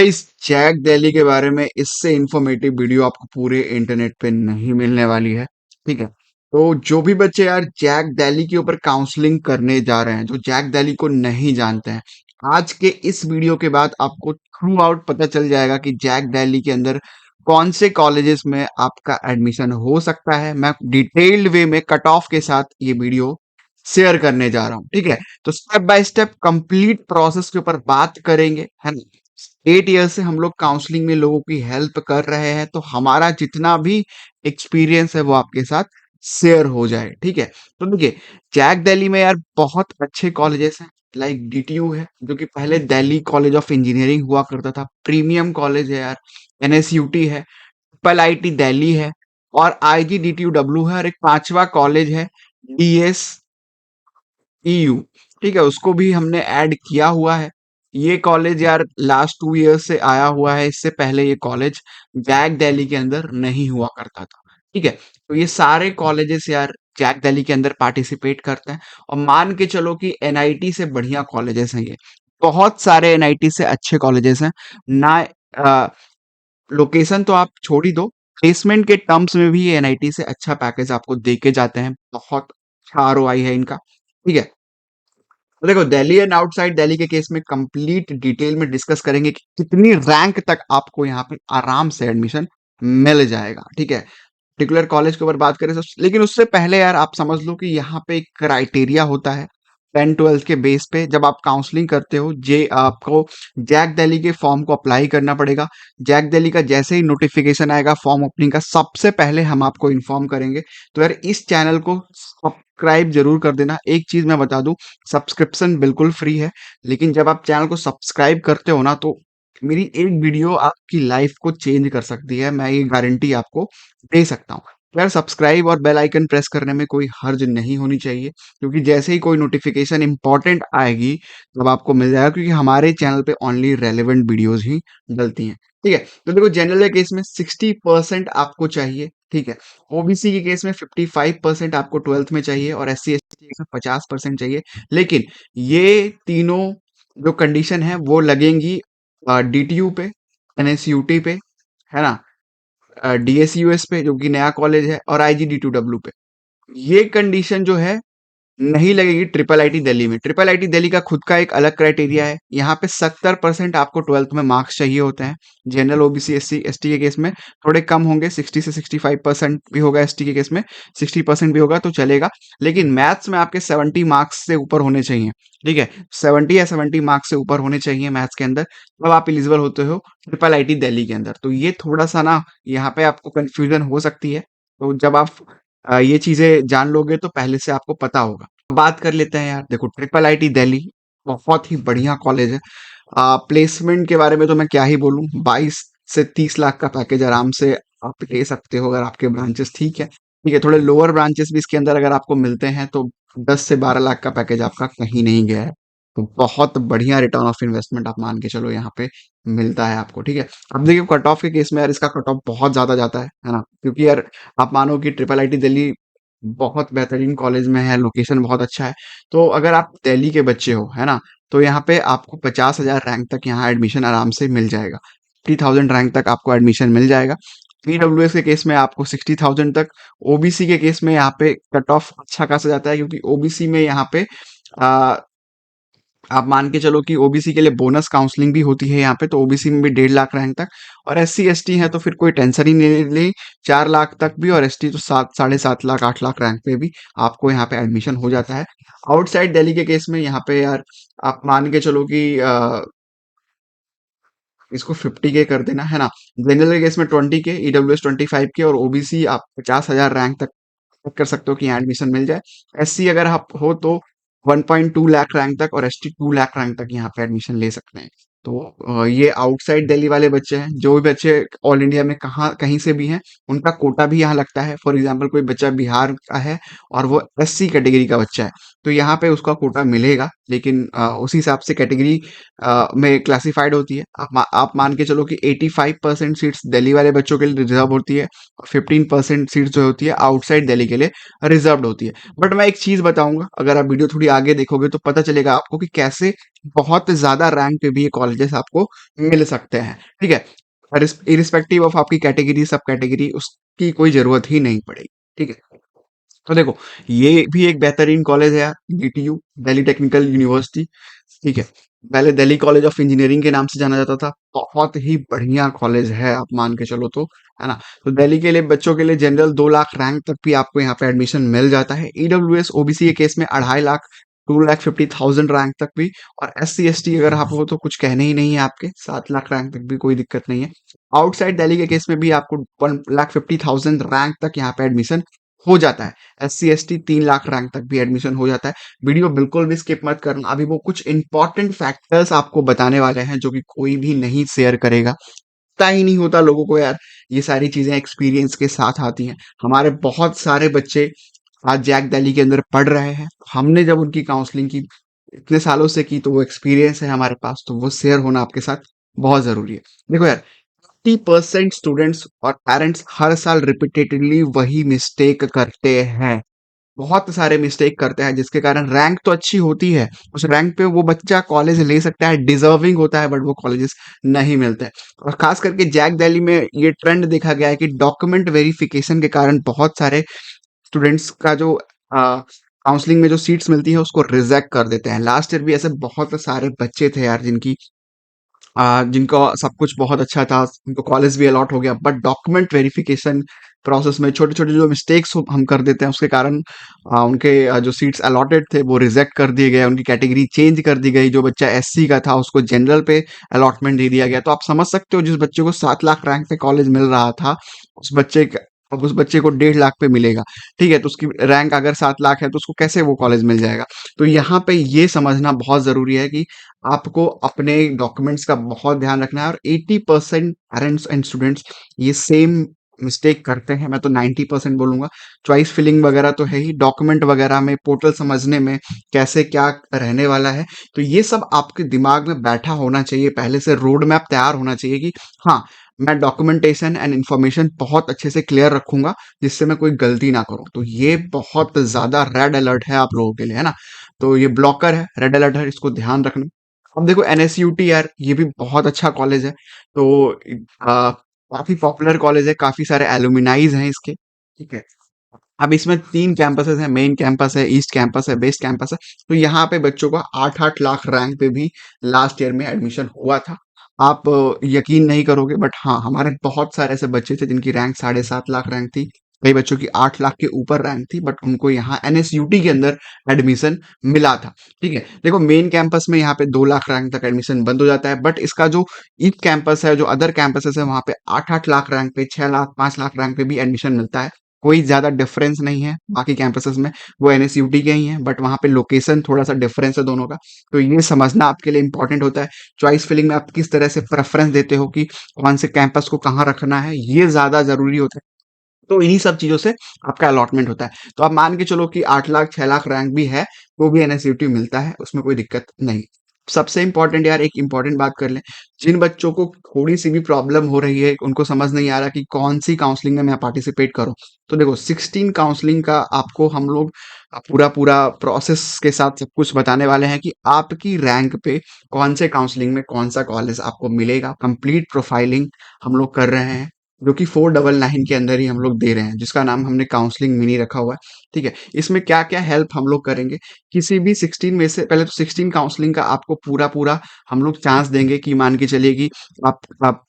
Guys, Jack Delhi के बारे में इससे इंफॉर्मेटिव वीडियो आपको पूरे इंटरनेट पे नहीं मिलने वाली है। ठीक है। तो जो भी बच्चे यार जैक दिल्ली के ऊपर काउंसलिंग करने जा रहे हैं, जो जैक दिल्ली को नहीं जानते हैं, आज के इस वीडियो के बाद आपको थ्रू आउट पता चल जाएगा कि जैक दिल्ली के अंदर कौन से कॉलेजेस में आपका एडमिशन हो सकता है। मैं डिटेल्ड वे में कट ऑफ के साथ ये वीडियो शेयर करने जा रहा हूँ। ठीक है। तो step by step complete process के ऊपर बात करेंगे, है ना। 8 ईयर से हम लोग काउंसलिंग में लोगों की हेल्प कर रहे हैं, तो हमारा जितना भी एक्सपीरियंस है वो आपके साथ शेयर हो जाए। ठीक है। तो देखिए, जैक दिल्ली में यार बहुत अच्छे कॉलेजेस हैं। लाइक डीटीयू है, जो कि पहले दिल्ली कॉलेज ऑफ इंजीनियरिंग हुआ करता था, प्रीमियम कॉलेज है यार। एनएसयूटी है, ट्रिपल आईटी दिल्ली है, और आईजीडीटीयू है, और एक पांचवा कॉलेज है डीएस ईयू। ठीक है, उसको भी हमने ऐड किया हुआ है। ये कॉलेज यार लास्ट 2 ईयर से आया हुआ है। इससे पहले ये कॉलेज जैक दिल्ली के अंदर नहीं हुआ करता था। ठीक है। तो ये सारे कॉलेजेस यार जैक दिल्ली के अंदर पार्टिसिपेट करते हैं। और मान के चलो कि एनआईटी से बढ़िया कॉलेजेस हैं ये। बहुत सारे एनआईटी से अच्छे कॉलेजेस हैं ना। लोकेशन तो आप छोड़ ही दो, प्लेसमेंट के टर्म्स में भी ये एनआईटी से अच्छा पैकेज आपको दे के जाते हैं। बहुत अच्छा आरओआई है इनका। ठीक है। तो देखो, दिल्ली एंड आउटसाइड दिल्ली के केस में कंप्लीट डिटेल में डिस्कस करेंगे कि कितनी रैंक तक आपको यहाँ पे आराम से एडमिशन मिल जाएगा। ठीक है। पर्टिकुलर कॉलेज के ऊपर बात करें तो, लेकिन उससे पहले यार आप समझ लो कि यहाँ पे एक क्राइटेरिया होता है। 10 12 के बेस पे जब आप काउंसलिंग करते हो, जे आपको जैक दिल्ली के फॉर्म को अप्लाई करना पड़ेगा। जैक दिल्ली का जैसे ही नोटिफिकेशन आएगा फॉर्म ओपनिंग का, सबसे पहले हम आपको इन्फॉर्म करेंगे। तो यार इस चैनल को सब्सक्राइब जरूर कर देना। एक चीज मैं बता दूं, सब्सक्रिप्शन बिल्कुल फ्री है, लेकिन जब आप चैनल को सब्सक्राइब करते हो ना, तो मेरी एक वीडियो आपकी लाइफ को चेंज कर सकती है। मैं ये गारंटी आपको दे सकता हूँ। यार सब्सक्राइब और बेल आइकन प्रेस करने में कोई हर्ज नहीं होनी चाहिए, क्योंकि जैसे ही कोई नोटिफिकेशन इंपॉर्टेंट आएगी तब आपको मिल जाएगा, क्योंकि हमारे चैनल पे ओनली रेलेवेंट वीडियोस ही डलती हैं। ठीक है। तो देखो, जनरल के केस में 60% आपको चाहिए। ठीक है। ओबीसी के केस में 55% आपको ट्वेल्थ में चाहिए, और एससी एसटी में 50% चाहिए। लेकिन ये तीनों जो कंडीशन है वो लगेंगी डीटीयू पे, एनएसयूटी पे, है ना, डीएसयूएस पे जो कि नया कॉलेज है, और आईजीडी2डब्ल्यू पे। ये कंडीशन जो है नहीं लगेगी ट्रिपल आईटी दिल्ली में। ट्रिपल आईटी दिल्ली का खुद का एक अलग क्राइटेरिया है। यहाँ पे 70% आपको ट्वेल्थ में मार्क्स चाहिए होते हैं। जनरल ओबीसी एससी एसटी के केस में थोड़े कम होंगे, 60 से 65% भी होगा। एसटी के केस में 60% भी होगा तो चलेगा। लेकिन मैथ्स में आपके 70 मार्क्स से ऊपर होने चाहिए। ठीक है। 70 या 70 मार्क्स से ऊपर होने चाहिए मैथ्स के अंदर, तब आप एलिजिबल होते हो ट्रिपल आईटी दिल्ली के अंदर। तो ये थोड़ा सा ना, यहाँ पे आपको कंफ्यूजन हो सकती है। तो जब आप ये चीजें जान लोगे तो पहले से आपको पता होगा। बात कर लेते हैं यार। देखो, ट्रिपल आईटी दिल्ली बहुत ही बढ़िया कॉलेज है। प्लेसमेंट के बारे में तो मैं क्या ही बोलूं, 22 से 30 लाख का पैकेज आराम से आप ले सकते हो अगर आपके ब्रांचेस ठीक है। ठीक है, थोड़े लोअर ब्रांचेस भी इसके अंदर अगर आपको मिलते हैं तो 10 से 12 लाख का पैकेज आपका कहीं नहीं गया है। तो बहुत बढ़िया रिटर्न ऑफ इन्वेस्टमेंट आप मान के चलो यहाँ पे मिलता है आपको। ठीक है। अब देखिए, कट ऑफ के केस में यार इसका कट ऑफ बहुत ज्यादा जाता है ना, क्योंकि यार आप मानो कि ट्रिपल आईटी दिल्ली बहुत बेहतरीन कॉलेज में है, लोकेशन बहुत अच्छा है। तो अगर आप दिल्ली के बच्चे हो, है ना, तो यहाँ पे आपको 50,000 रैंक तक यहाँ एडमिशन आराम से मिल जाएगा। 50,000 रैंक तक आपको एडमिशन मिल जाएगा। पीडब्ल्यूएस के केस में आपको 60,000 तक। ओबीसी के केस में यहाँ पे कट ऑफ अच्छा खासा जाता है, क्योंकि ओबीसी में यहाँ पे आ, आप मान के चलो कि ओबीसी के लिए बोनस काउंसलिंग भी होती है यहाँ पे, तो ओबीसी में भी 1.5 लाख रैंक तक। और एससी एसटी है तो फिर कोई टेंशन ही नहीं ले, 4 लाख तक भी। और एसटी तो 7 साढ़े 7 लाख 8 लाख रैंक पे भी आपको यहाँ पे एडमिशन हो जाता है। आउटसाइड दिल्ली के केस में यहाँ पे यार आप मान के चलो कि इसको 50K कर देना, है ना। जनरल के केस में 20K, ईडब्ल्यूएस 25K, और ओबीसी आप 50,000 रैंक तक कर सकते हो कि यहाँ एडमिशन मिल जाए। एससी अगर आप हो तो 1.2 लाख रैंक तक, और एसटी 2 लाख रैंक तक यहाँ पे एडमिशन ले सकते हैं। तो ये आउटसाइड दिल्ली वाले बच्चे हैं। जो भी बच्चे ऑल इंडिया में कहाँ कहीं से भी हैं, उनका कोटा भी यहाँ लगता है। फॉर एग्जाम्पल कोई बच्चा बिहार का है और वो एससी कैटेगरी का बच्चा है, तो यहाँ पे उसका कोटा मिलेगा, लेकिन उसी हिसाब से कैटेगरी में क्लासिफाइड होती है। आप मान के चलो कि 85% सीट्स दिल्ली वाले बच्चों के लिए रिजर्व होती है, और 15% सीट्स जो होती है आउटसाइड दिल्ली के लिए रिजर्व्ड होती है। बट मैं एक चीज बताऊंगा, अगर आप वीडियो थोड़ी आगे देखोगे तो पता चलेगा आपको कि कैसे बहुत ज्यादा रैंक पे भी ये कॉलेजेस आपको मिल सकते हैं। ठीक है, इरिस्पेक्टिव ऑफ आपकी कैटेगरी, सब कैटेगरी, उसकी कोई जरूरत ही नहीं पड़ेगी। ठीक है, तो देखो, ये भी एक बेहतरीन कॉलेज है यार, डीटीयू, दिल्ली टेक्निकल यूनिवर्सिटी। ठीक है, पहले दिल्ली कॉलेज ऑफ इंजीनियरिंग के नाम से जाना जाता था। बहुत ही बढ़िया कॉलेज है, आप मान के चलो तो, है ना। तो दिल्ली के लिए बच्चों के लिए जनरल 2 लाख रैंक तक भी आपको यहाँ पे एडमिशन मिल जाता है। ईडब्ल्यूएस ओबीसी के केस में 2.5 लाख, 2,50,000 रैंक तक भी। और SC ST अगर आप हो तो कुछ कहने ही नहीं है, आपके 7 लाख रैंक तक भी कोई दिक्कत नहीं है। आउटसाइड दिल्ली के केस में भी आपको 1,50,000 रैंक तक यहाँ पे एडमिशन हो जाता है। SC ST 3 लाख रैंक तक भी एडमिशन हो जाता है। वीडियो बिल्कुल भी स्किप मत करना, अभी वो कुछ इंपॉर्टेंट फैक्टर्स आपको बताने वाले हैं जो कि कोई भी नहीं शेयर करेगा। पता ही नहीं होता लोगों को यार, ये सारी चीजें एक्सपीरियंस के साथ आती हैं। हमारे बहुत सारे बच्चे आज जैक दिल्ली के अंदर पढ़ रहे हैं। हमने जब उनकी काउंसलिंग की इतने सालों से की, तो वो एक्सपीरियंस है हमारे पास, तो वो शेयर होना आपके साथ बहुत जरूरी है। देखो यार, 50% स्टूडेंट्स और पेरेंट्स हर साल रिपीटेडली वही मिस्टेक करते हैं। बहुत सारे मिस्टेक करते हैं, जिसके कारण रैंक तो अच्छी होती है, उस रैंक पे वो बच्चा कॉलेज ले सकता है, डिजर्विंग होता है, बट वो कॉलेजेस नहीं मिलते हैं। और खास करके जैक दिल्ली में ये ट्रेंड देखा गया है कि डॉक्यूमेंट वेरिफिकेशन के कारण बहुत सारे स्टूडेंट्स का जो काउंसलिंग में जो सीट्स मिलती है उसको रिजेक्ट कर देते हैं। लास्ट ईयर भी ऐसे बहुत सारे बच्चे थे यार, जिनका सब कुछ बहुत अच्छा था, उनको कॉलेज भी अलॉट हो गया, बट डॉक्यूमेंट वेरिफिकेशन प्रोसेस में छोटे छोटे जो मिस्टेक्स हम कर देते हैं, उसके कारण उनके जो सीट्स अलॉटेड थे वो रिजेक्ट कर दिए गए, उनकी कैटेगरी चेंज कर दी गई। जो बच्चा SC का था उसको जनरल पे अलॉटमेंट दे दिया गया। तो आप समझ सकते हो, जिस बच्चे को 7 लाख रैंक पे कॉलेज मिल रहा था, अब उस बच्चे को 1.5 लाख पे मिलेगा। ठीक है, तो उसकी रैंक अगर 7 लाख है तो उसको कैसे वो कॉलेज मिल जाएगा। तो यहाँ पे ये समझना बहुत जरूरी है कि आपको अपने डॉक्यूमेंट्स का बहुत ध्यान रखना है। और 80% पेरेंट्स एंड स्टूडेंट्स ये सेम मिस्टेक करते हैं, मैं तो 90% बोलूंगा। चॉइस फिलिंग वगैरह तो है ही, डॉक्यूमेंट वगैरह में, पोर्टल समझने में कैसे क्या रहने वाला है, तो ये सब आपके दिमाग में बैठा होना चाहिए, पहले से रोड मैप तैयार होना चाहिए कि हाँ, मैं डॉक्यूमेंटेशन एंड इन्फॉर्मेशन बहुत अच्छे से क्लियर रखूंगा, जिससे मैं कोई गलती ना करूं। तो ये बहुत ज्यादा रेड अलर्ट है आप लोगों के लिए, है ना। तो ये ब्लॉकर है, रेड अलर्ट है, इसको ध्यान रखना। अब देखो, NSUT यार, ये भी बहुत अच्छा कॉलेज है। तो काफी पॉपुलर कॉलेज है, काफी सारे एलुमिनाइज हैं इसके। ठीक है, अब इसमें 3 कैंपसेस हैं, मेन कैंपस है, ईस्ट कैंपस है, बेस्ट कैंपस है। तो यहाँ पे बच्चों का 8-8 लाख रैंक पे भी लास्ट ईयर में एडमिशन हुआ था। आप यकीन नहीं करोगे, बट हाँ, हमारे बहुत सारे ऐसे बच्चे थे जिनकी रैंक 7.5 लाख रैंक थी। कई बच्चों की 8 लाख के ऊपर रैंक थी, बट उनको यहाँ NSUT के अंदर एडमिशन मिला था। ठीक है, देखो, मेन कैंपस में यहाँ पे 2 लाख रैंक तक एडमिशन बंद हो जाता है, बट इसका जो ईस्ट कैंपस है, जो अदर कैंपसेस है, वहाँ पे 8-8 लाख रैंक पे, 6 लाख, 5 लाख रैंक पे भी एडमिशन मिलता है। कोई ज्यादा डिफरेंस नहीं है बाकी कैंपसेस में, वो NSUT के ही हैं, बट वहाँ पे लोकेशन थोड़ा सा डिफरेंस है दोनों का। तो ये समझना आपके लिए इंपॉर्टेंट होता है। चॉइस फिलिंग में आप किस तरह से प्रेफरेंस देते हो कि कौन से कैंपस को कहाँ रखना है, ये ज्यादा जरूरी होता है। तो इन्हीं सब चीजों से आपका अलॉटमेंट होता है। तो आप मान के चलो कि 8 लाख 6 लाख रैंक भी है तो भी NSUT मिलता है, उसमें कोई दिक्कत नहीं। सबसे इंपॉर्टेंट यार, एक इंपॉर्टेंट बात कर लें। जिन बच्चों को थोड़ी सी भी प्रॉब्लम हो रही है, उनको समझ नहीं आ रहा कि कौन सी काउंसलिंग में मैं पार्टिसिपेट करूं, तो देखो, 16 काउंसलिंग का आपको हम लोग पूरा पूरा प्रोसेस के साथ सब कुछ बताने वाले हैं कि आपकी रैंक पे कौन से काउंसलिंग में कौन सा कॉलेज आपको मिलेगा। कंप्लीट प्रोफाइलिंग हम लोग कर रहे हैं, जो कि 499 के अंदर ही हम लोग दे रहे हैं, जिसका नाम हमने काउंसलिंग मिनी रखा हुआ है। ठीक है, इसमें क्या क्या हेल्प हम लोग करेंगे, किसी भी 16 में से, पहले तो 16 काउंसलिंग का आपको पूरा पूरा हम लोग चांस देंगे कि मान के चलिए कि आप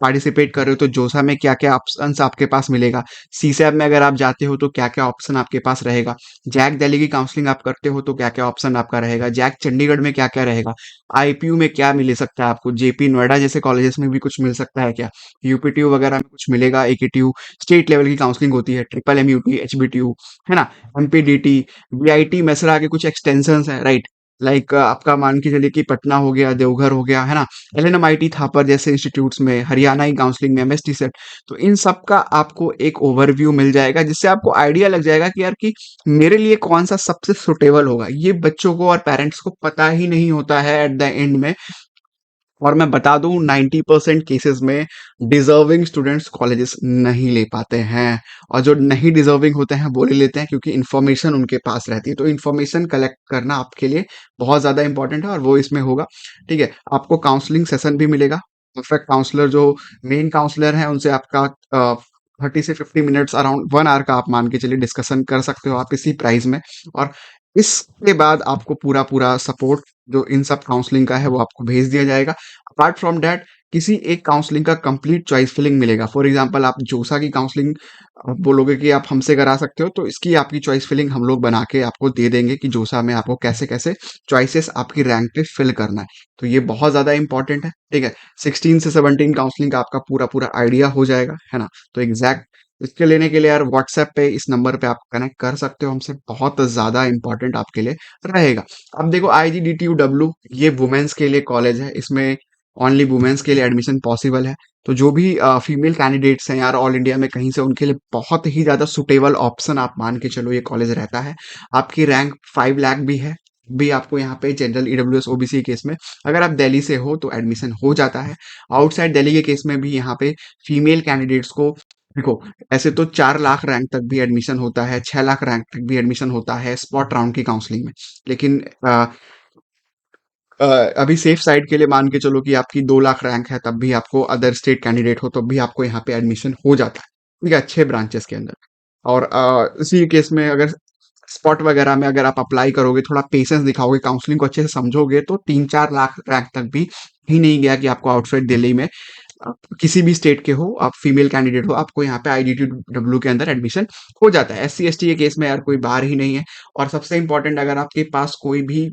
पार्टिसिपेट कर रहे हो तो जोसा में क्या क्या ऑप्शन आपके पास मिलेगा, CSAB में अगर आप जाते हो तो क्या क्या ऑप्शन आपके पास रहेगा, जैक दिल्ली की काउंसलिंग आप करते हो तो क्या क्या ऑप्शन आपका रहेगा, जैक चंडीगढ़ में क्या क्या रहेगा, IPU में क्या मिल सकता है आपको, JP नोएडा जैसे कॉलेजेस में भी कुछ मिल सकता है क्या, UPTU वगैरह में कुछ मिलेगा, AKTU स्टेट लेवल की काउंसलिंग होती है, MMUT, HBTU, है ना, MPDT, BIT, मेसरा के कुछ एक्सटेंशन है, राइट। लाइक आपका मान के चलिए कि पटना हो गया, देवघर हो गया, है ना? एलएनएमआईटी थापर जैसे इंस्टीट्यूट्स में, हरियाणा काउंसलिंग में, एमएसटी सेट, तो इन सब का आपको एक ओवरव्यू मिल जाएगा, जिससे आपको आइडिया लग जाएगा कि यार कि मेरे लिए कौन सा सबसे सुटेबल होगा। ये बच्चों को और पेरेंट्स को पता ही नहीं होता है एट द एंड में। और मैं बता दूं 90% केसेस में डिजर्विंग स्टूडेंट्स कॉलेजेस नहीं ले पाते हैं, और जो नहीं डिजर्विंग होते हैं वो ले लेते हैं क्योंकि इन्फॉर्मेशन उनके पास रहती है। तो इन्फॉर्मेशन कलेक्ट करना आपके लिए बहुत ज़्यादा इंपॉर्टेंट है, और वो इसमें होगा। ठीक है, आपको काउंसलिंग सेशन भी मिलेगा। परफेक्ट काउंसलर जो मेन काउंसलर हैं उनसे आपका 30 से 50 मिनट्स, अराउंड 1 आवर का आप मान के चलिए डिस्कशन कर सकते हो आप इसी प्राइस में। और इसके बाद आपको पूरा पूरा सपोर्ट जो इन सब काउंसलिंग का है वो आपको भेज दिया जाएगा। अपार्ट फ्रॉम दैट किसी एक काउंसलिंग का कंप्लीट चॉइस फिलिंग मिलेगा। फॉर एग्जांपल आप जोसा की काउंसलिंग बोलोगे कि आप हमसे करा सकते हो, तो इसकी आपकी चॉइस फिलिंग हम लोग बना के आपको दे देंगे कि जोसा में आपको कैसे कैसे चॉइसेस आपकी रैंक पे फिल करना है। तो ये बहुत ज्यादा इंपॉर्टेंट है। ठीक है, 16 से 17 काउंसलिंग का आपका पूरा पूरा आइडिया हो जाएगा, है ना? तो एग्जैक्ट इसके लेने के लिए यार व्हाट्सएप पे इस नंबर पे आप कनेक्ट कर सकते हो हमसे, बहुत ज्यादा इंपॉर्टेंट आपके लिए रहेगा। अब देखो IGDTUW ये वुमेन्स के लिए कॉलेज है, इसमें ओनली वुमेन्स के लिए एडमिशन पॉसिबल है। तो जो भी फीमेल कैंडिडेट्स हैं यार ऑल इंडिया में कहीं से, उनके लिए बहुत ही ज्यादा सुटेबल ऑप्शन आप मान के चलो ये कॉलेज रहता है। आपकी रैंक 5 लाख भी है, भी आपको यहाँ पे जनरल ईडब्ल्यूएस ओबीसी केस में अगर आप दिल्ली से हो तो एडमिशन हो जाता है। आउटसाइड दिल्ली के केस में भी यहाँ पे फीमेल कैंडिडेट्स को देखो, ऐसे तो 4 लाख रैंक तक भी एडमिशन होता है, 6 लाख रैंक तक भी एडमिशन होता है स्पॉट राउंड की काउंसलिंग में। लेकिन अ, अभी सेफ साइड के लिए मान के चलो कि आपकी 2 लाख रैंक है, तब भी आपको अदर स्टेट कैंडिडेट हो तब भी आपको यहाँ पे एडमिशन हो जाता है। ठीक है, अच्छे ब्रांचेस के अंदर। और इसी केस में अगर स्पॉट वगैरह में अगर आप अप्लाई करोगे, थोड़ा पेशेंस दिखाओगे, काउंसलिंग को अच्छे से समझोगे, तो 3-4 लाख रैंक तक भी ही नहीं गया कि आपको आउटसाइड दिल्ली में आप किसी भी स्टेट के हो, आप फीमेल कैंडिडेट हो, आपको यहाँ पे IDTW के अंदर एडमिशन हो जाता है। SC ST के केस में यार कोई बार ही नहीं है। और सबसे इंपॉर्टेंट, अगर आपके पास कोई भी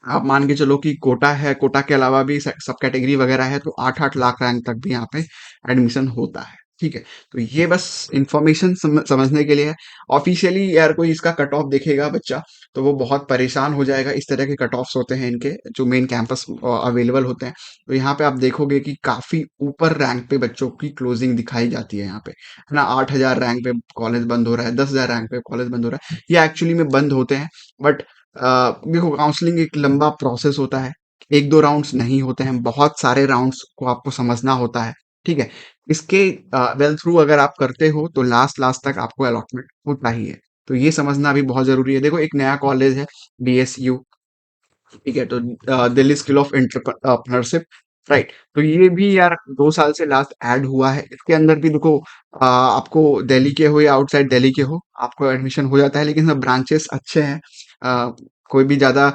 आप मान के चलो कि कोटा है, कोटा के अलावा भी सब कैटेगरी वगैरह है, तो 8-8 लाख रैंक तक भी यहाँ पे एडमिशन होता है। ठीक है, तो ये बस इंफॉर्मेशन समझने के लिए है। ऑफिशियली यार कोई इसका कट ऑफ देखेगा बच्चा तो वो बहुत परेशान हो जाएगा। इस तरह के कट ऑफ्स होते हैं इनके जो मेन कैंपस अवेलेबल होते हैं। तो यहाँ पे आप देखोगे कि काफी ऊपर रैंक पे बच्चों की क्लोजिंग दिखाई जाती है यहाँ पे, है ना? 8,000 रैंक पे कॉलेज बंद हो रहा है, 10,000 रैंक पे कॉलेज बंद हो रहा है। ये एक्चुअली में बंद होते हैं, बट देखो काउंसलिंग एक लंबा प्रोसेस होता है। 1-2 राउंड्स नहीं होते हैं, बहुत सारे राउंड्स को आपको समझना होता है। ठीक है, इसके वेल थ्रू अगर आप करते हो तो लास्ट लास्ट तक आपको अलॉटमेंट होता ही है। तो ये समझना भी बहुत जरूरी है। देखो एक नया कॉलेज है BSU, ठीक है, तो Delhi school of entrepreneurship, right? तो ये भी यार 2 साल से लास्ट ऐड हुआ है। इसके अंदर भी देखो आपको दिल्ली के हो या आउटसाइड दिल्ली के हो आपको एडमिशन हो जाता है, लेकिन सब ब्रांचेस अच्छे हैं। अ, कोई भी ज्यादा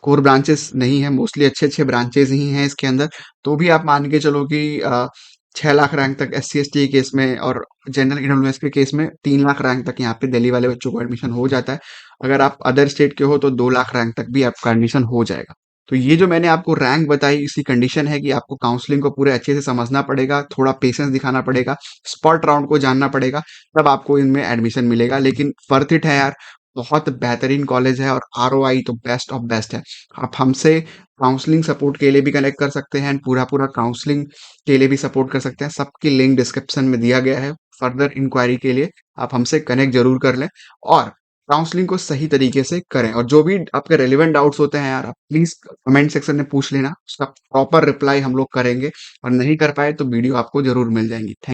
कोर ब्रांचेस नहीं है, मोस्टली अच्छे अच्छे ब्रांचेस ही हैं इसके अंदर। तो भी आप मान के चलो कि 6 लाख रैंक तक SC ST के केस में और जनरल ईडब्ल्यूएस के केस में 3 लाख रैंक तक यहाँ पे दिल्ली वाले बच्चों को एडमिशन हो जाता है। अगर आप अदर स्टेट के हो तो 2 लाख रैंक तक भी आपका एडमिशन हो जाएगा। तो ये जो मैंने आपको रैंक बताई इसकी कंडीशन है कि आपको काउंसलिंग को पूरे अच्छे से समझना पड़ेगा, थोड़ा पेशेंस दिखाना पड़ेगा, स्पॉट राउंड को जानना पड़ेगा, तब आपको इनमें एडमिशन मिलेगा। लेकिन वर्थ इट है यार, बहुत बेहतरीन कॉलेज है और ROI तो बेस्ट ऑफ बेस्ट है। आप हमसे काउंसलिंग सपोर्ट के लिए भी कनेक्ट कर सकते हैं, पूरा पूरा काउंसलिंग के लिए भी सपोर्ट कर सकते हैं। सबकी लिंक डिस्क्रिप्शन में दिया गया है। फर्दर इंक्वायरी के लिए आप हमसे कनेक्ट जरूर कर लें और काउंसलिंग को सही तरीके से करें। और जो भी आपके रेलिवेंट डाउट्स होते हैं यार, आप प्लीज कमेंट सेक्शन में पूछ लेना, उसका प्रॉपर रिप्लाई हम लोग करेंगे। और नहीं कर पाए तो वीडियो आपको जरूर मिल जाएंगी। थैंक